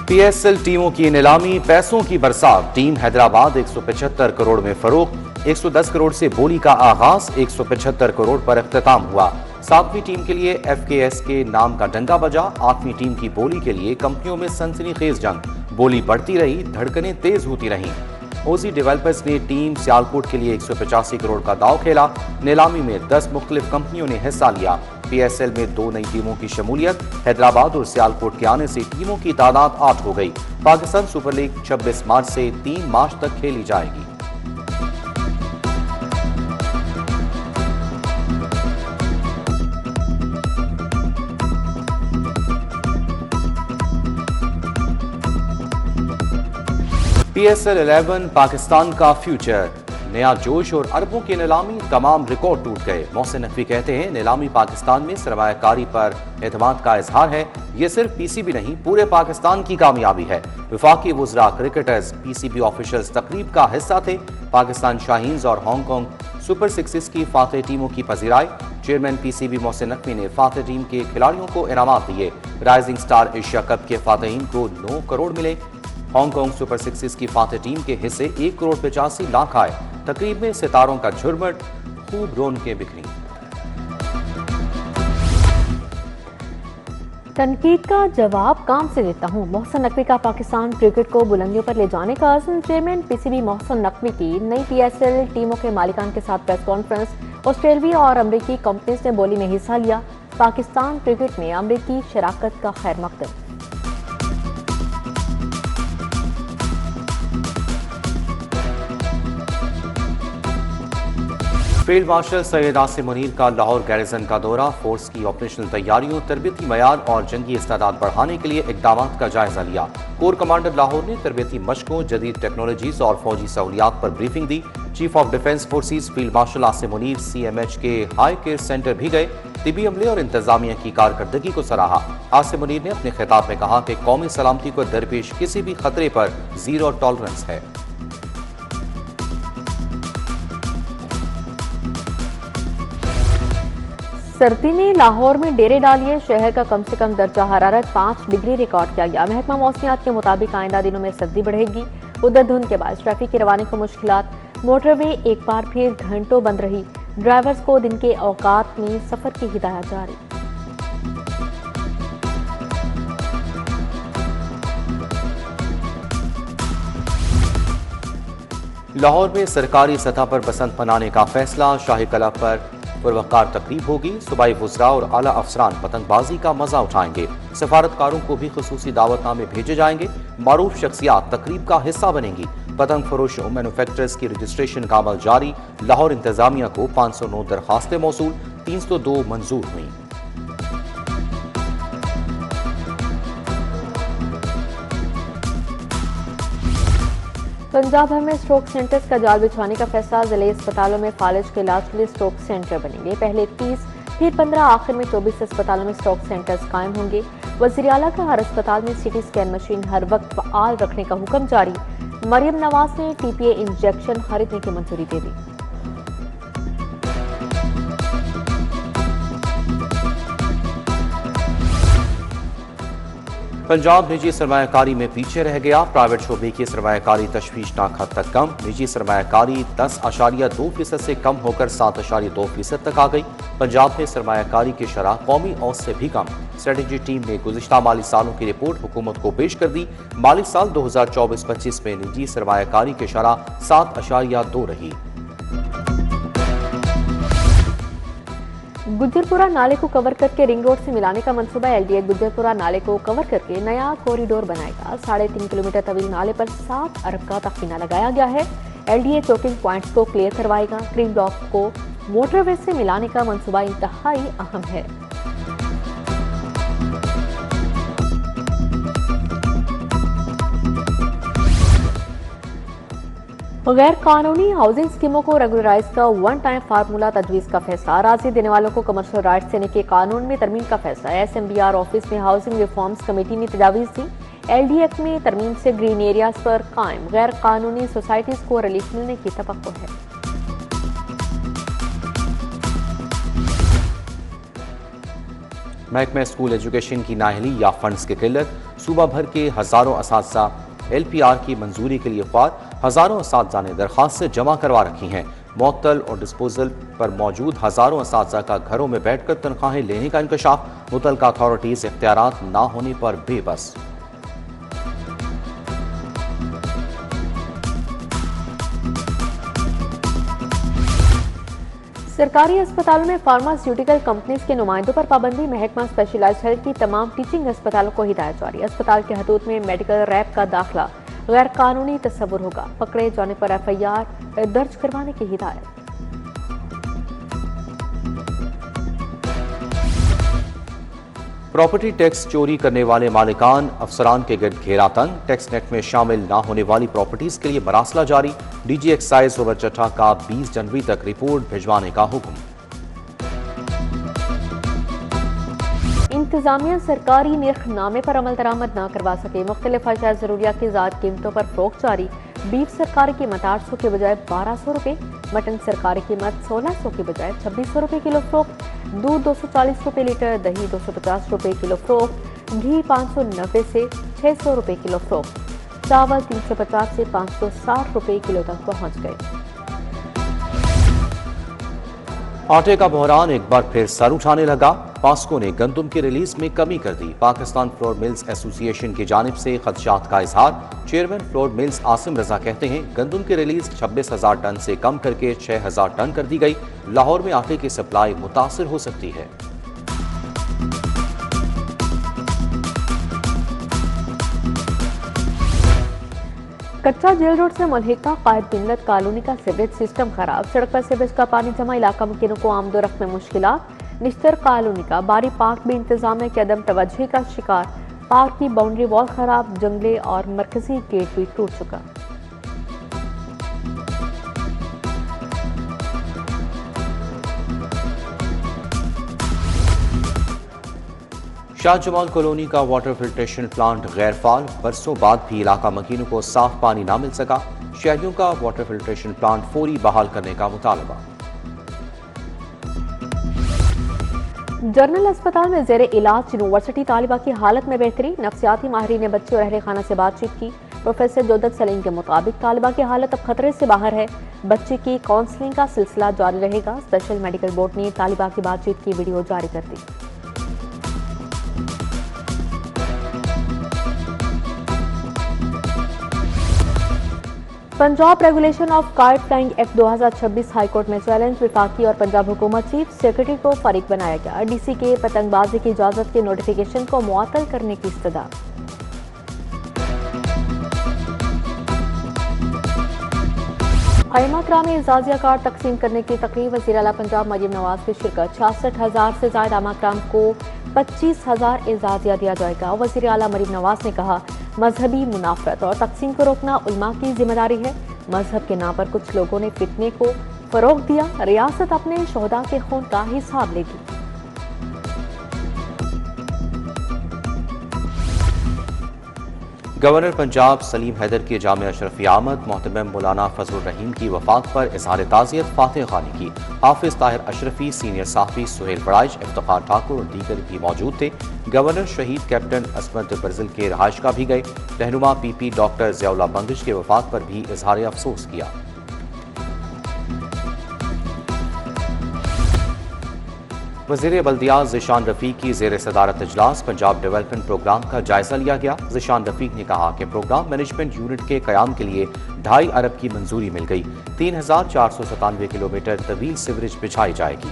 PSL टीमों की नीलामी, पैसों की बरसात। टीम हैदराबाद 175 करोड़ में फरोख्त, 110 करोड़ से बोली का आगाज, 175 करोड़ पर इख्तिताम हुआ। 7वीं टीम के लिए एफकेएस के नाम का डंका बजा। 8वीं टीम की बोली के लिए कंपनियों में सनसनीखेज जंग। बोली बढ़ती रही, धड़कनें तेज होती रहीं। ओजी डेवलपर्स ने टीम सियालकोट के लिए 185 करोड़ का दांव खेला। नीलामी में 10 मुख्तलिफ कंपनियों ने हिस्सा लिया। पीएसएल में 2 नई टीमों की शमूलियत। हैदराबाद और सियालकोट के आने से टीमों की तादाद 8 हो गई। पाकिस्तान सुपर लीग 26 मार्च से 3 मार्च तक खेली जाएगी। पीएसएल 11 पाकिस्तान का फ्यूचर। नया जोश और अरबों की नीलामी, तमाम रिकॉर्ड टूट गए। मोहसिन नकवी कहते हैं, नीलामी पाकिस्तान में सरमायाकारी पर एतमाद का इजहार है। ये सिर्फ पीसीबी नहीं, पूरे पाकिस्तान की कामयाबी है। वफाकी वुज़रा, क्रिकेटर्स, पीसीबी ऑफिशियल्स तकरीब का हिस्सा थे। पाकिस्तान शाहीन्स और हांगकांग सुपर सिक्सेस की फातेह टीमों की पजीराई। चेयरमैन पीसीबी मोहसिन नकवी ने फातेह टीम के खिलाड़ियों को इनामात दिए। राइजिंग स्टार एशिया कप के फातेहीन को 9 करोड़ मिले। हांगकांग सुपर सिक्सेस की फातेह टीम के हिस्से 1 करोड़ 85 लाख आए। तकरीब में सितारों का झुरमुट, खूब रौनकें बिखरी। तनकीद का जवाब काम से देता हूं। मोहसिन नकवी का पाकिस्तान क्रिकेट को बुलंदियों पर ले जाने का अज़्म। चेयरमैन पीसीबी मोहसिन नकवी की नई पीएसएल टीमों के मालिकान के साथ प्रेस कॉन्फ्रेंस। ऑस्ट्रेलियाई और अमरीकी कंपनीज ने बोली में हिस्सा लिया। पाकिस्तान क्रिकेट में अमरीकी शराकत का खैर मकदम। फील्ड मार्शल सैयद आसिम मुनीर का लाहौर गैरिजन का दौरा। फोर्स की ऑपरेशनल तैयारियों, तरबियती मयार और जंगी इस्तादाद बढ़ाने के लिए इकदाम का जायजा लिया। कोर कमांडर लाहौर ने तरबियती मशकों, जदीद टेक्नोलॉजीज और फौजी सहूलियात पर briefing the. Chief of defence forces field marshal Asim Munir CMH के हाई केयर सेंटर भी गए। तिबी अमले और इंतजामिया की कारकर्दगी को सराहा। आसिम मुनीर ने अपने खिताब में कहा कि कौमी सलामती को दरपेश किसी भी खतरे पर जीरो टॉलरेंस है। सर्दी ने लाहौर में डेरे डालिए। शहर का कम से कम दर्जा हरारत 5 डिग्री रिकॉर्ड किया गया। महकमा मौसमियात के मुताबिक आइंदा दिनों में सर्दी बढ़ेगी। उधर धुंध के बाद ट्रैफिक की रवानी को मुश्किलात। मोटरवे एक बार फिर घंटों बंद रही। ड्राइवर्स को दिन के औकात में सफर की हिदायत जारी। लाहौर में सरकारी सतह पर बसंत मनाने का फैसला। शाही कला पर पुरवकार तकरीब होगी। सूबाई वुज़रा और आला अफसरान पतंगबाजी का मजा उठाएंगे। सफारतकारों को भी खुसूसी दावतनामे भेजे जाएंगे। मारूफ शख्सियात तकरीब का हिस्सा बनेंगी। पतंग फरोशों, मैन्युफैक्चरर्स की रजिस्ट्रेशन का अमल जारी। लाहौर इंतजामिया को 509 दरखास्तें मौसूल, 302 मंजूर हुई। पंजाब भर में स्ट्रोक सेंटर्स का जाल बिछाने का फैसला। जिले अस्पतालों में फालिज के इलाज के लिए स्ट्रोक सेंटर बनेंगे। पहले 30, फिर 15, आखिर में 24 अस्पतालों में स्ट्रोक सेंटर्स कायम होंगे। वज़ीर आला का हर अस्पताल में CT स्कैन मशीन हर वक्त फ़आल रखने का हुक्म जारी। मरियम नवाज ने TPA इंजेक्शन खरीदने की मंजूरी दे दी। पंजाब निजी सरमायाकारी में पीछे रह गया। प्राइवेट शोबे की सरमायाकारी तशवीशनाक हद तक कम। निजी सरमायाकारी 10.2% से कम होकर 7.2% तक आ गई। पंजाब में सरमायाकारी की शरह कौमी औसत से भी कम। स्ट्रेटेजी टीम ने गुज़िश्ता माली सालों की रिपोर्ट हुकूमत को पेश कर दी। माली साल 2024-25 में निजी सरमायाकारी की शरह 7.2 रही। गुज्जरपुरा नाले को कवर करके रिंग रोड से मिलाने का मंसूबा। LDA गुज्जरपुरा नाले को कवर करके नया कॉरिडोर बनाएगा। 3.5 किलोमीटर तवील नाले पर 7 अरब का तखमीना लगाया गया है। LDA चोकिंग पॉइंट्स को क्लियर करवाएगा। ग्रीन ब्लॉक को मोटरवे से मिलाने का मंसूबा इंतहाई अहम है। गैर कानूनी हाउसिंग स्कीमों को रेगुलराइज का 1 टाइम फार्मूला तजवीज का फैसला। राजी देने वालों को कमर्शियल राइट्स देने के कानून में तरमीम का फैसला। SMBR ऑफिस में हाउसिंग रिफॉर्म्स कमेटी ने तजावीज दी। LD एक्ट में तरमीम से ग्रीन एरियाज पर कायम गैर कानूनी सोसाइटीज को रिलीफ मिलने की तवक्को है। महकमा स्कूल एजुकेशन की नाअहली या फंड्स के किल्लत, सूबा भर के हज़ारों असातिज़ा LPR की मंजूरी के लिए ख्वार, हज़ारों असातिज़ा ने दरख्वास्तें जमा करवा रखी हैं। मुअत्तल और डिस्पोजल पर मौजूद हज़ारों असातिज़ा का घरों में बैठकर तनख्वाहें लेने का इंकशाफ, मुतल्लिका अथॉरिटीज़ इख्तियारात ना होने पर बेबस। सरकारी अस्पतालों में फार्मास्यूटिकल कंपनीज के नुमाइंदों पर पाबंदी, महकमा स्पेशलाइज्ड हेल्थ की तमाम टीचिंग अस्पतालों को हिदायत जारी। अस्पताल के हदूद में मेडिकल रैप का दाखिला गैर कानूनी तस्वुर होगा, पकड़े जाने पर FIR दर्ज करवाने की हिदायत। प्रॉपर्टी टैक्स चोरी करने वाले मालिकान अफसरान के गिर्द घेरा तंग, टैक्स नेट में शामिल ना होने वाली प्रॉपर्टीज के लिए मरासला जारी। DG एक्साइज ओवर चट्टा का 20 जनवरी तक रिपोर्ट भिजवाने का हुक्म। इंतजामिया सरकारी निर्खनामे पर अमल दरामद न करवा सके, मुख्तलिफ अशिया ज़रूरियात की ज़ायद कीमतों पर फ़रोख्त जारी। बीफ सरकारी कीमत 800 के बजाय 1200 रुपये, मटन सरकारी कीमत 1600 के बजाय 2600 रुपये किलो फ़रोख्त, दूध 240 रुपये लीटर, दही 250 रुपये किलो फ़रोख्त, घी 590 से 600 रुपये किलो फ़रोख्त, चावल 350 से 560 रुपये किलो तक पहुँच गए। आटे का बहरान एक बार फिर सर उठाने लगा। पास्को ने गंदम की रिलीज में कमी कर दी। पाकिस्तान फ्लोर मिल्स एसोसिएशन की जानिब से खदशात का इजहार। चेयरमैन फ्लोर मिल्स आसिम रजा कहते हैं, गंदम की रिलीज 26,000 टन से कम करके 6,000 टन कर दी गई। लाहौर में आटे की सप्लाई मुतासिर हो सकती है। कच्चा जेल रोड से मुल्हिका कायद बिनलत कॉलोनी का सीवरेज सिस्टम खराब, सड़क पर सीवरेज का पानी जमा, इलाका मुकीनों को आमदोरफ्त में मुश्किलात। निश्तर कॉलोनी का बारी पार्क भी इंतजामिया की अदम तवज्जुही का शिकार, पार्क की बाउंड्री वॉल खराब, जंगले और मरकजी गेट भी टूट चुका। शाह जमाल कॉलोनी का वाटर फिल्ट्रेशन प्लांट गैर फाल, बरसों बाद भी इलाका मकीनों को साफ पानी ना मिल सका। शहरियों का वाटर फिल्ट्रेशन प्लांट फौरी बहाल करने का मुतालबा। जनरल अस्पताल में जेर इलाज यूनिवर्सिटी तालिबा की हालत में बेहतरी, नफ्सियाती माहिरीन ने बच्चे और अहले खाना से बातचीत की। प्रोफेसर जोदत सलीम के मुताबिक तालिबा की हालत अब खतरे से बाहर है, बच्चे की काउंसलिंग का सिलसिला जारी रहेगा। स्पेशल मेडिकल बोर्ड ने तालिबा की बातचीत की वीडियो जारी कर दी। Punjab regulation of kite flying act 2026 high court में चैलेंज, विफाकी और पंजाब हुकूमत चीफ सेक्रेटरी को फारिग बनाया गया। DC के पतंगबाजी की इजाजत के नोटिफिकेशन को मुअत्तल करने की इस्तदा। आइमा कराम एजाजिया कार्ड तकसीम करने की तकरीब, वज़ीर आला पंजाब मरीम नवाज की शिरकत। 66,000 से ज्यादा आइमा कराम को 25,000 एजाजिया दिया जाएगा। वज़ीर आला मरीम नवाज ने कहा, मजहबी मुनाफरत और तकसीम को रोकना उलमा की जिम्मेदारी है। मजहब के नाम पर कुछ लोगों ने फितने को फरोग दिया, रियासत अपने शोहदा के खून का हिसाब लेगी। गवर्नर पंजाब सलीम हैदर की जामिया अशरफी आमद, मोहतरम मौलाना फजलुर रहीम की वफात पर इजहार ताज़ियत फातिह खानी की। हाफिज ताहिर अशरफी, सीनियर साहबी सुहेल बड़ाइच, इफ्तिखार ठाकुर और दीगर भी मौजूद थे। गवर्नर शहीद कैप्टन असमत बरजिल के रहायश का भी गए। रहनुमा PP डॉक्टर ज़ियाउल्लाह बंदिश के वफात पर भी इजहार अफसोस किया। वज़ीर बल्दियात ज़ीशान रफ़ीक की ज़ेर सदारत इजलास, पंजाब डेवलपमेंट प्रोग्राम का जायजा लिया गया। ज़ीशान रफ़ीक ने कहा कि प्रोग्राम मैनेजमेंट यूनिट के क़याम के लिए 2.5 अरब की मंजूरी मिल गई। 3,497 किलोमीटर तवील सीवरेज बिछाई जाएगी।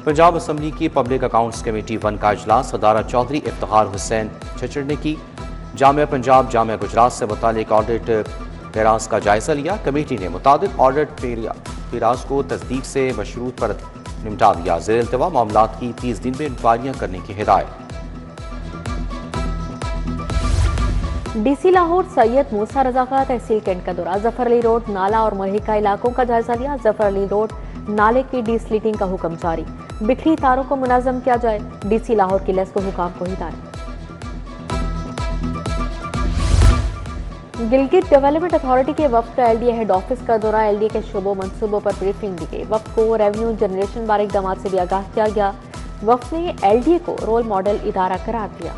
पंजाब असम्बली की पब्लिक अकाउंट्स कमेटी 1 का इजलास सदारत चौधरी इफ्तिखार हुसैन छचड़ ने की। जामिया पंजाब जामिया गुजरात से मुतालिक ऑडिट पेराज का जायजा लिया। कमेटी ने मुताबिक ऑडिट पेराज को तस्दीक से मशरूत पर निपटा दिया। ज़ेर इल्तिवा मामलात की 30 दिन में इंक्वायरियां करने की हिदायत। DC लाहौर सैयद मूसा रजा का तहसील कैंट का दौरा, जफर अली रोड नाला और मुल्हिका इलाकों का जायजा लिया। जफर अली रोड नाले की डीस्लिटिंग का हुक्म जारी, बिखरी तारों को मुनाजम किया जाए। DC लाहौर की लेस्को हुकाम को हिदायत। गिलगित डेवलपमेंट अथॉरिटी के वफ्द का एलडीए हेड ऑफिस का दौरा, एलडीए के शोबों मंसूबों पर ब्रीफिंग दी गई। वफ्द को रेवेन्यू जनरेशन बारे इकदाम से भी आगाह किया गया। वफ्द ने एलडीए को रोल मॉडल इदारा करार दिया।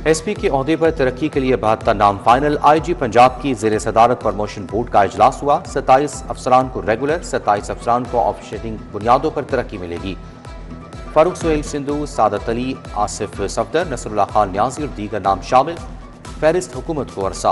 एसपी के ओहदे पर तरक्की के लिए 72 नाम फाइनल। आईजी पंजाब की ज़ेर सदारत प्रमोशन बोर्ड का इजलास हुआ। 27 अफसरान को रेगुलर, 27 अफसरान को ऑफिशियलिंग बुनियादों पर तरक्की मिलेगी। फारूक सुहेल सिंधु, सादत अली, आसिफ सफदर, नसरुल्लाह खान न्याजी और दीगर नाम शामिल। फहरिस्त हुकूमत को अरसा।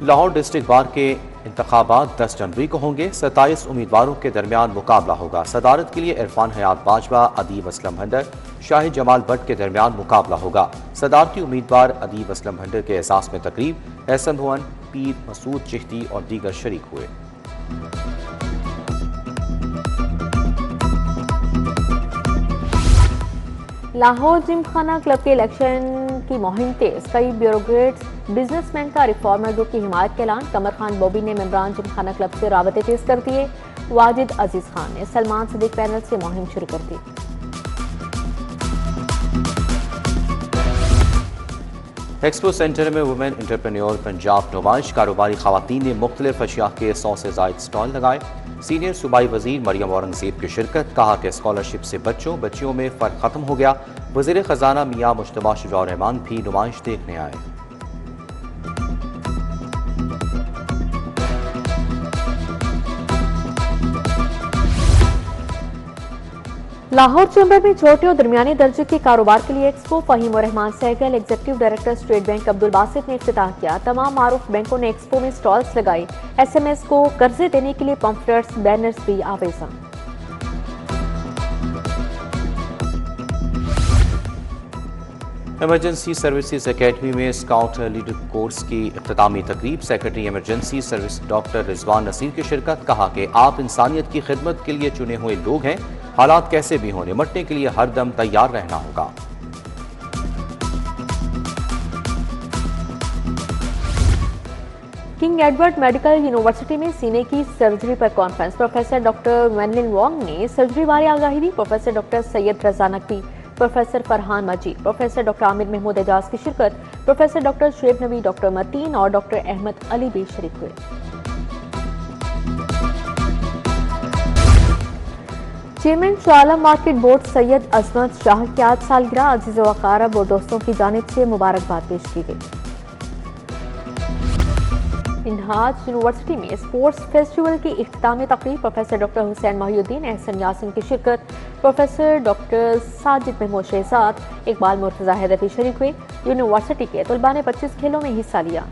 लाहौर डिस्ट्रिक्ट बार के इंतखाबात 10 जनवरी को होंगे। 27 उम्मीदवारों के दरमियान मुकाबला होगा। सदारत के लिए इरफान हयात बाजवा, अदीब असलम भंडर, शाहिद जमाल भट्ट के दरमियान मुकाबला होगा। सदारती उम्मीदवार अदीब असलम भंडर के एहसास में तकरीब, एहसन भुवन, पीर मसूद चिश्ती और दीगर शरीक हुए। लाहौर जिमखाना क्लब के इलेक्शन की मुहिम तेज, कई ब्यूरोक्रेट्स बिजनेसमैन का रिफॉर्मर ग्रुप की हिमायत का ऐलान। कमर खान बॉबी ने मेंबरान जिमखाना क्लब से राबते तेज कर दिए। वाजिद अजीज खान ने सलमान सदीक पैनल से मुहिम शुरू कर दी। एक्सपो सेंटर में वुमेन एंटरप्रेन्योर पंजाब नुमाइश, कारोबारी खवातीन ने मुख्तलिफ अशिया के 100 से जायद स्टॉल लगाए। सीनियर सूबाई वजीर मरियम औरंगजेब की शिरकत, कहा कि स्कॉलरशिप से बच्चियों में फ़र्क ख़त्म हो गया। वज़ीर ख़जाना मियाँ मुश्तबा शुजा रहमान भी नुमाइश देखने आए। लाहौर चैम्बर में छोटे और दरमियाने दर्जे के कारोबार के लिए एक्सपो, फहीम और Rehman Sehgal, executive director State Bank Abdul Basit ने इफ्तिताह किया। तमाम मारूफ बैंकों ने एक्सपो में स्टॉल्स लगाए। एसएमएस को कर्जे देने के लिए पंफलेट्स, बैनर्स भी आवेजा। इमरजेंसी सर्विसेज एकेडमी में स्काउट लीडर कोर्स की इख्तितामी तकरीब, secretary emergency service doctor Rizwan Naseer की शिरकत, कहा कि आप इंसानियत की खिदमत के लिए चुने हुए लोग हैं। हालात कैसे भी हों, निपटने के लिए हर दम तैयार रहना होगा। किंग एडवर्ड मेडिकल यूनिवर्सिटी में सीने की सर्जरी पर conference, professor doctor Wenlin Wong ने सर्जरी बारे आगाही दी। प्रोफेसर डॉक्टर सैयद रजा नकवी, प्रोफेसर फरहान मजीद, प्रोफेसर डॉक्टर आमिर महमूद एजाज की शिरकत। प्रोफेसर डॉक्टर शुएब नबी, डॉक्टर मतीन और डॉक्टर अहमद अली भी शरीक हुए। Chairman Shah market board Syed Azmat Shah की आज सालगिरह, अजीज व अकारब और दोस्तों की जानिब से मुबारकबाद पेश की गई। इन्हाज यूनिवर्सिटी में स्पोर्ट्स फेस्टिवल की इख्तितामी तकरीब, प्रोफेसर डॉक्टर हुसैन मोहिउद्दीन, एहसन यासिन की शिरकत। प्रोफेसर डॉक्टर साजिद महमूद शहजाद, इकबाल मुर्तजा हैदर भी शरीक हुए। यूनिवर्सिटी के तलबा ने 25 खेलों में हिस्सा लिया।